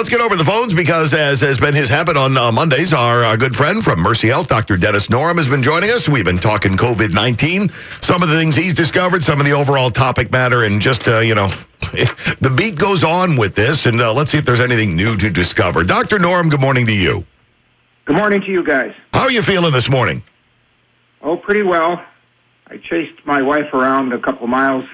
let's get over the phones because, as has been his habit on Mondays, our good friend from Mercy Health, Dr. Dennis Norem, has been joining us. We've been talking COVID-19, some of the things he's discovered, some of the overall topic matter, and just, the beat goes on with this, and let's see if there's anything new to discover. Dr. Norem, good morning to you. Good morning to you guys. How are you feeling this morning? Oh, pretty well. I chased my wife around a couple miles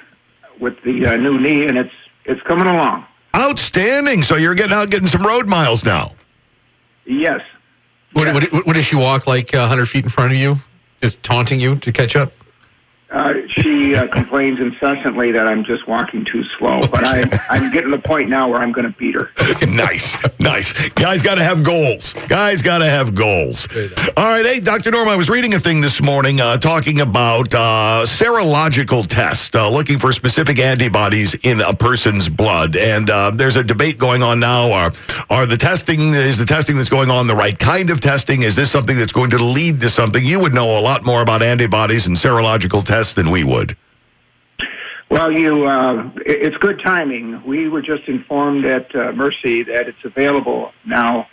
with the new knee, and it's coming along. Outstanding. So you're getting some road miles now. Yes. What does she walk like 100 feet in front of you, just taunting you to catch up? She complains incessantly that I'm just walking too slow, but I'm getting to the point now where I'm going to beat her. Nice. Guys got to have goals. All right, hey, Dr. Norm, I was reading a thing this morning talking about serological tests, looking for specific antibodies in a person's blood. And there's a debate going on now. Is the testing that's going on the right kind of testing? Is this something that's going to lead to something? You would know a lot more about antibodies and serological tests than we would. Well, it's good timing. We were just informed at Mercy that it's available now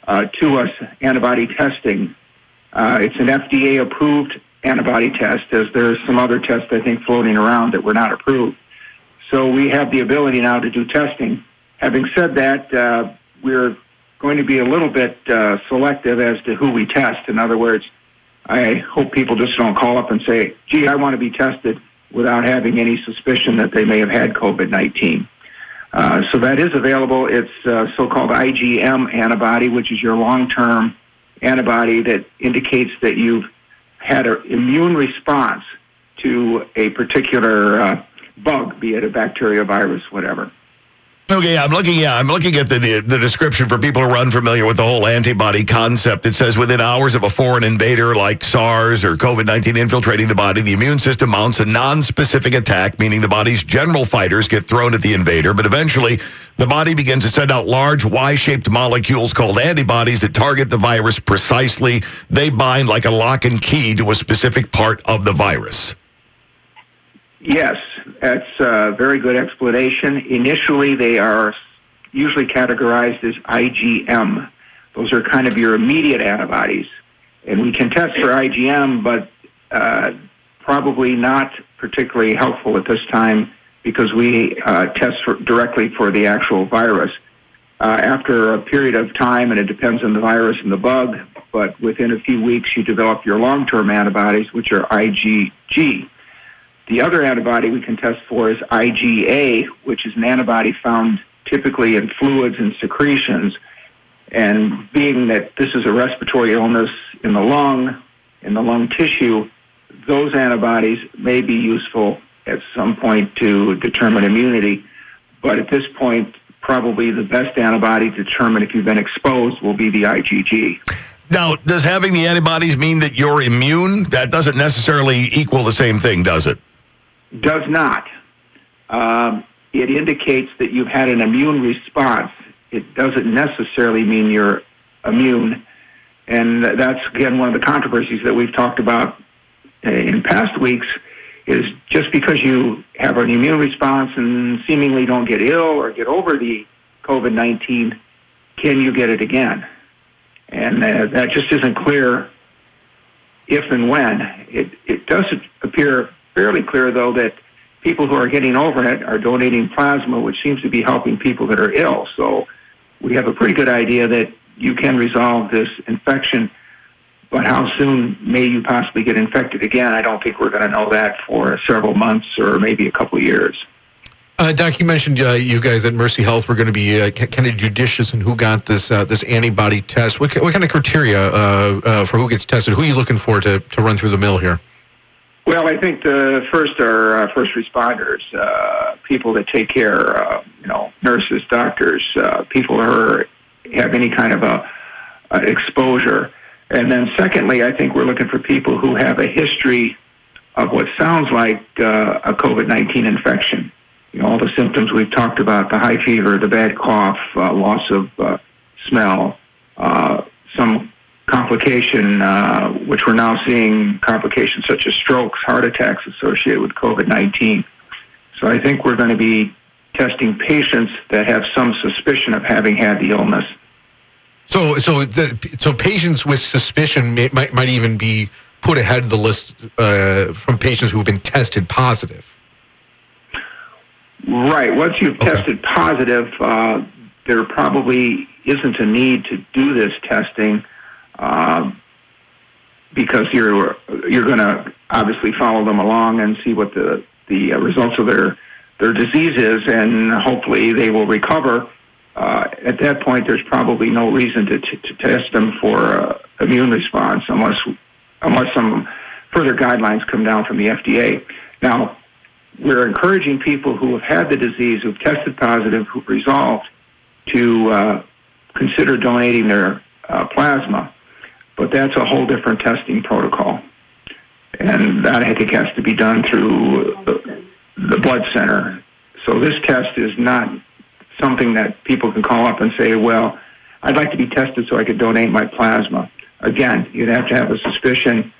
to us, antibody testing. It's an FDA-approved antibody test, as there's some other tests, I think, floating around that were not approved. So we have the ability now to do testing. Having said that, we're going to be a little bit selective as to who we test. In other words, I hope people just don't call up and say, gee, I want to be tested without having any suspicion that they may have had COVID-19. So that is available. It's so-called IgM antibody, which is your long-term antibody that indicates that you've had an immune response to a particular bug, be it a bacteria, virus, whatever. Okay, I'm looking at the description for people who are unfamiliar with the whole antibody concept. It says within hours of a foreign invader like SARS or COVID-19 infiltrating the body, the immune system mounts a non-specific attack, meaning the body's general fighters get thrown at the invader, but eventually the body begins to send out large Y-shaped molecules called antibodies that target the virus precisely. They bind like a lock and key to a specific part of the virus. Yes, that's a very good explanation. Initially, they are usually categorized as IgM. Those are kind of your immediate antibodies. And we can test for IgM, but probably not particularly helpful at this time because we test directly for the actual virus. After a period of time, and it depends on the virus and the bug, but within a few weeks, you develop your long-term antibodies, which are IgG. The other antibody we can test for is IgA, which is an antibody found typically in fluids and secretions. And being that this is a respiratory illness in the lung tissue, those antibodies may be useful at some point to determine immunity. But at this point, probably the best antibody to determine if you've been exposed will be the IgG. Now, does having the antibodies mean that you're immune? That doesn't necessarily equal the same thing, does it? Does not. It indicates that you've had an immune response. It doesn't necessarily mean you're immune. And that's, again, one of the controversies that we've talked about in past weeks is just because you have an immune response and seemingly don't get ill or get over the COVID-19, can you get it again? And that just isn't clear if and when. It does appear fairly clear, though, that people who are getting over it are donating plasma, which seems to be helping people that are ill. So we have a pretty good idea that you can resolve this infection, but how soon may you possibly get infected again? I don't think we're going to know that for several months or maybe a couple of years. Doc, you mentioned you guys at Mercy Health were going to be kind of judicious in who got this antibody test. What kind of criteria for who gets tested? Who are you looking for to run through the mill here? Well, I think the first are first responders, people that take care, nurses, doctors, people who have any kind of exposure. And then secondly, I think we're looking for people who have a history of what sounds like a COVID-19 infection. All the symptoms we've talked about, the high fever, the bad cough, loss of smell, some complication, which we're now seeing complications such as strokes, heart attacks associated with COVID-19. So I think we're going to be testing patients that have some suspicion of having had the illness. So patients with suspicion might even be put ahead of the list from patients who've been tested positive. Right. Once you've tested positive, there probably isn't a need to do this testing because you're going to obviously follow them along and see what the results of their disease is, and hopefully they will recover. At that point, there's probably no reason to test them for immune response unless some further guidelines come down from the FDA. Now, we're encouraging people who have had the disease, who've tested positive, who've resolved, to consider donating their plasma. But that's a whole different testing protocol. And that, I think, has to be done through the blood center. So this test is not something that people can call up and say, well, I'd like to be tested so I could donate my plasma. Again, you'd have to have a suspicion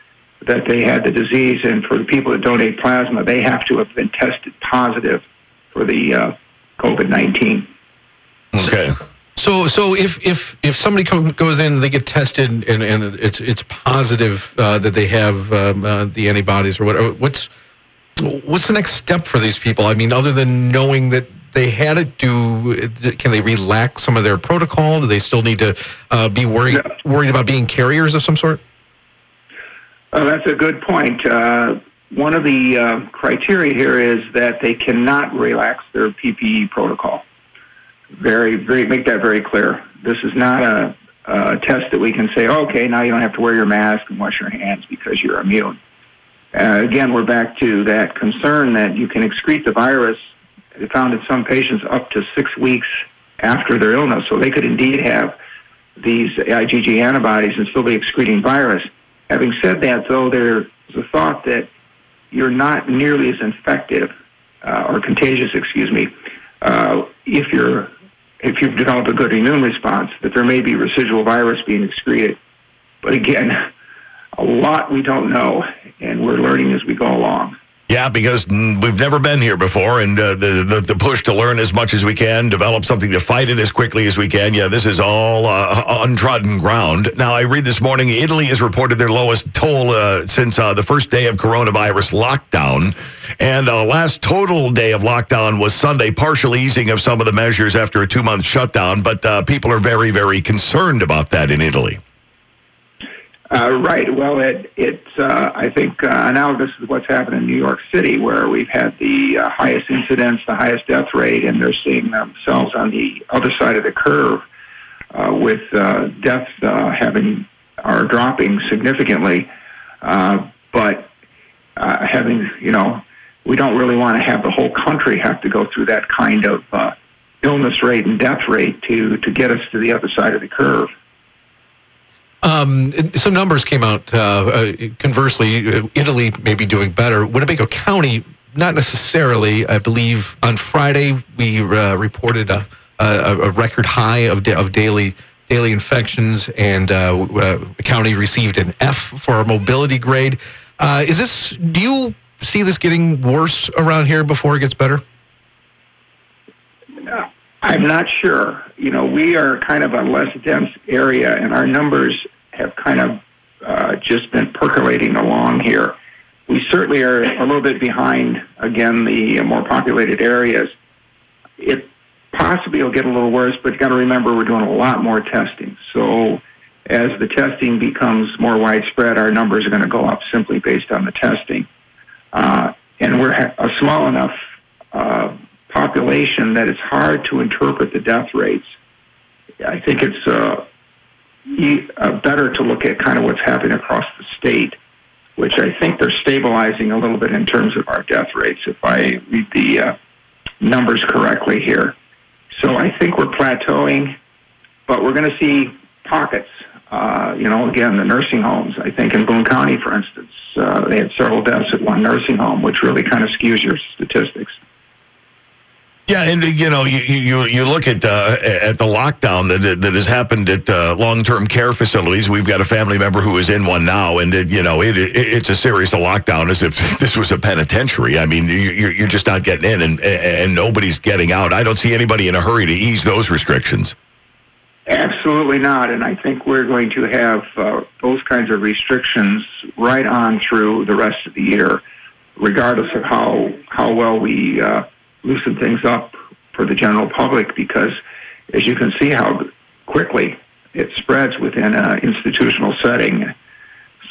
that they had the disease, and for the people that donate plasma, they have to have been tested positive for the COVID-19. Okay. So if somebody goes in, they get tested, and it's positive that they have the antibodies or whatever, what's the next step for these people? I mean, other than knowing that they had it, can they relax some of their protocol? Do they still need to be worried about being carriers of some sort? That's a good point. One of the criteria here is that they cannot relax their PPE protocol. Make that very clear. This is not a test that we can say, okay, now you don't have to wear your mask and wash your hands because you're immune. Again, we're back to that concern that you can excrete the virus. They found in some patients up to 6 weeks after their illness, so they could indeed have these IgG antibodies and still be excreting virus. Having said that, though, there's a thought that you're not nearly as infective or contagious, if you've developed a good immune response, that there may be residual virus being excreted. But again, a lot we don't know, and we're learning as we go along. Yeah, because we've never been here before, and the push to learn as much as we can, develop something to fight it as quickly as we can. Yeah, this is all untrodden ground. Now, I read this morning, Italy has reported their lowest toll since the first day of coronavirus lockdown. And last total day of lockdown was Sunday, partial easing of some of the measures after a 2-month shutdown. But people are very, very concerned about that in Italy. Right. Well, it's I think analogous to what's happened in New York City, where we've had the highest incidence, the highest death rate, and they're seeing themselves on the other side of the curve with deaths dropping significantly. But we don't really want to have the whole country have to go through that kind of illness rate and death rate to get us to the other side of the curve. Some numbers came out. Conversely, Italy may be doing better. Winnebago County, not necessarily. I believe on Friday we reported a record high of daily infections, and the county received an F for a mobility grade. Do you see this getting worse around here before it gets better? I'm not sure. We are kind of a less dense area, and our numbers have kind of just been percolating along here. We certainly are a little bit behind, again, the more populated areas. It possibly will get a little worse, but you got to remember we're doing a lot more testing. So as the testing becomes more widespread, our numbers are going to go up simply based on the testing. And we're a small enough population that it's hard to interpret the death rates. I think it's better to look at kind of what's happening across the state, which I think they're stabilizing a little bit in terms of our death rates, if I read the numbers correctly here. So I think we're plateauing, but we're going to see pockets. Again, the nursing homes, I think in Boone County, for instance, they had several deaths at one nursing home, which really kind of skews your statistics. Yeah, and you look at the lockdown that has happened at long-term care facilities. We've got a family member who is in one now, and it's as serious a lockdown as if this was a penitentiary. I mean, you're just not getting in, and nobody's getting out. I don't see anybody in a hurry to ease those restrictions. Absolutely not, and I think we're going to have those kinds of restrictions right on through the rest of the year, regardless of how well we loosen things up for the general public, because as you can see how quickly it spreads within an institutional setting.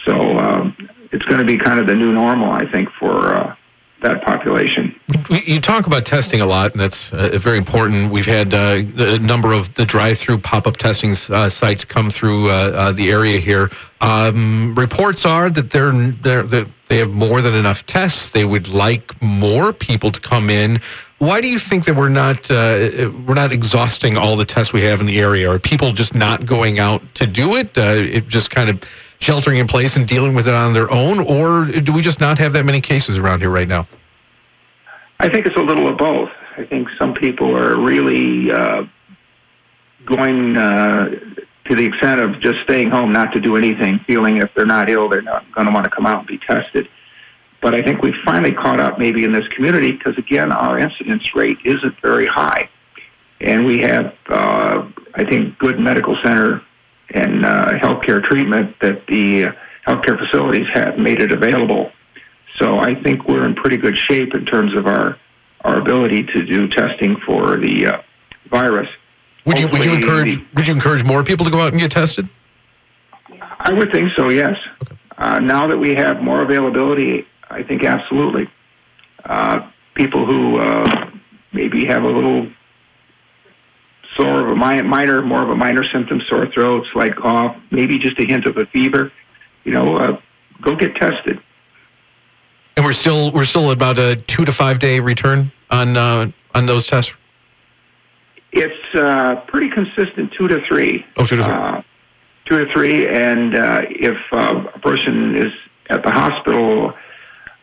So it's going to be kind of the new normal, I think, for that population. You talk about testing a lot, and that's very important. We've had a number of the drive-through pop-up testing sites come through the area here. Reports are that they have more than enough tests. They would like more people to come in. Why do you think that we're not exhausting all the tests we have in the area? Are people just not going out to do it? It just kind of sheltering in place and dealing with it on their own, or do we just not have that many cases around here right now? I think it's a little of both. I think some people are really going to the extent of just staying home, not to do anything, feeling if they're not ill, they're not going to want to come out and be tested. But I think we've finally caught up maybe in this community because, again, our incidence rate isn't very high. And we have, I think, good medical center and healthcare treatment that the healthcare facilities have made it available. So I think we're in pretty good shape in terms of our ability to do testing for the virus. Would you encourage more people to go out and get tested? I would think so, yes. Okay. Now that we have more availability, I think absolutely. People who maybe have a little more of a minor symptom, sore throat, slight cough, maybe just a hint of a fever, go get tested. And we're still about a 2 to 5 day return on those tests. It's pretty consistent, 2 to 3. Oh, 2 to 3. 2 to 3, and if a person is at the hospital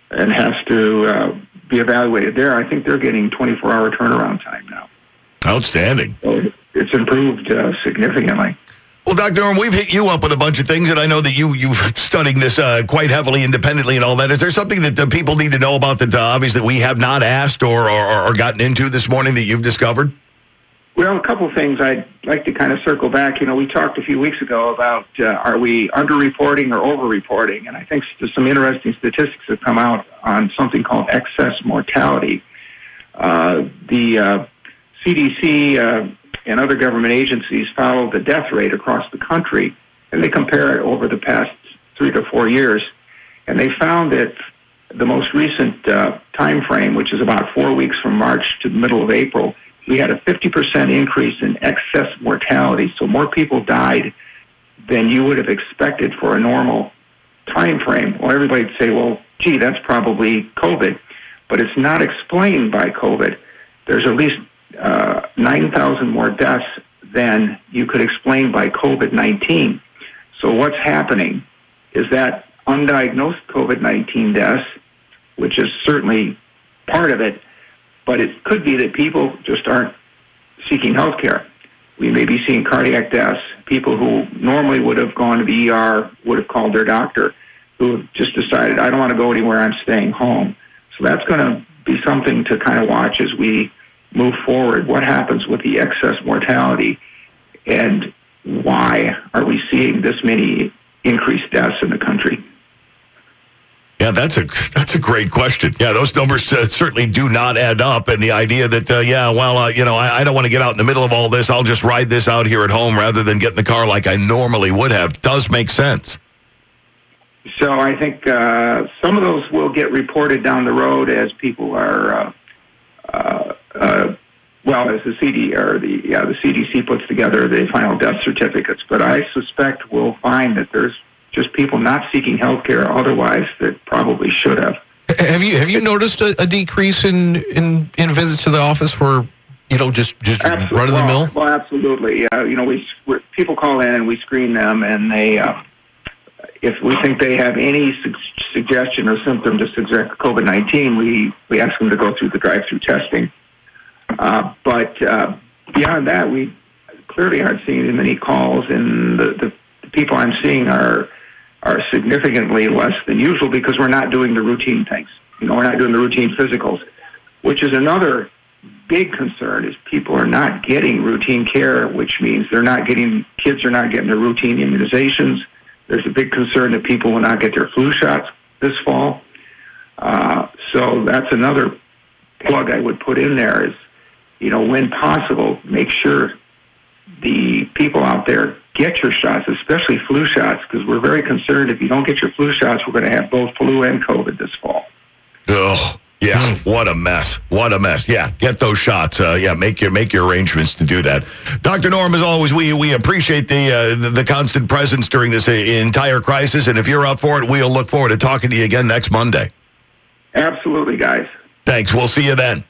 and has to be evaluated there, I think they're getting 24-hour turnaround time now. Outstanding. So it's improved significantly. Well, Dr. Norem, we've hit you up with a bunch of things, and I know that you've studied this quite heavily independently and all that. Is there something that people need to know about that obviously we have not asked or gotten into this morning that you've discovered? Well, a couple of things I'd like to kind of circle back. We talked a few weeks ago about are we underreporting or overreporting? And I think some interesting statistics have come out on something called excess mortality. The CDC and other government agencies follow the death rate across the country, and they compare it over the past 3 to 4 years. And they found that the most recent time frame, which is about 4 weeks from March to the middle of April, we had a 50% increase in excess mortality. So more people died than you would have expected for a normal time frame. Well, everybody would say, well, gee, that's probably COVID. But it's not explained by COVID. There's at least 9,000 more deaths than you could explain by COVID-19. So what's happening is that undiagnosed COVID-19 deaths, which is certainly part of it, but it could be that people just aren't seeking health care. We may be seeing cardiac deaths, people who normally would have gone to the ER, would have called their doctor, who have just decided, I don't want to go anywhere, I'm staying home. So that's going to be something to kind of watch as we move forward. What happens with the excess mortality, and why are we seeing this many increased deaths in the country? Yeah, that's a great question. Yeah, those numbers certainly do not add up. And the idea that, I don't want to get out in the middle of all this. I'll just ride this out here at home rather than get in the car like I normally would have does make sense. So I think some of those will get reported down the road as people are, as the CDC puts together the final death certificates. But I suspect we'll find that there's just people not seeking health care otherwise that probably should have. Have you noticed a decrease in visits to the office for just run of the mill? Well, absolutely. People call in and we screen them, and they if we think they have any suggestion or symptom to suggest COVID-19, we ask them to go through the drive-through testing. But beyond that, we clearly aren't seeing many calls, and the people I'm seeing are significantly less than usual because we're not doing the routine things. We're not doing the routine physicals, which is another big concern. Is people are not getting routine care, which means kids are not getting their routine immunizations. There's a big concern that people will not get their flu shots this fall. So that's another plug I would put in there is, when possible, make sure the people out there get your shots, especially flu shots, because we're very concerned if you don't get your flu shots, we're going to have both flu and COVID this fall. Oh, yeah. What a mess. What a mess. Yeah, get those shots. Make your arrangements to do that. Dr. Norem, as always, we appreciate the constant presence during this entire crisis, and if you're up for it, we'll look forward to talking to you again next Monday. Absolutely, guys. Thanks. We'll see you then.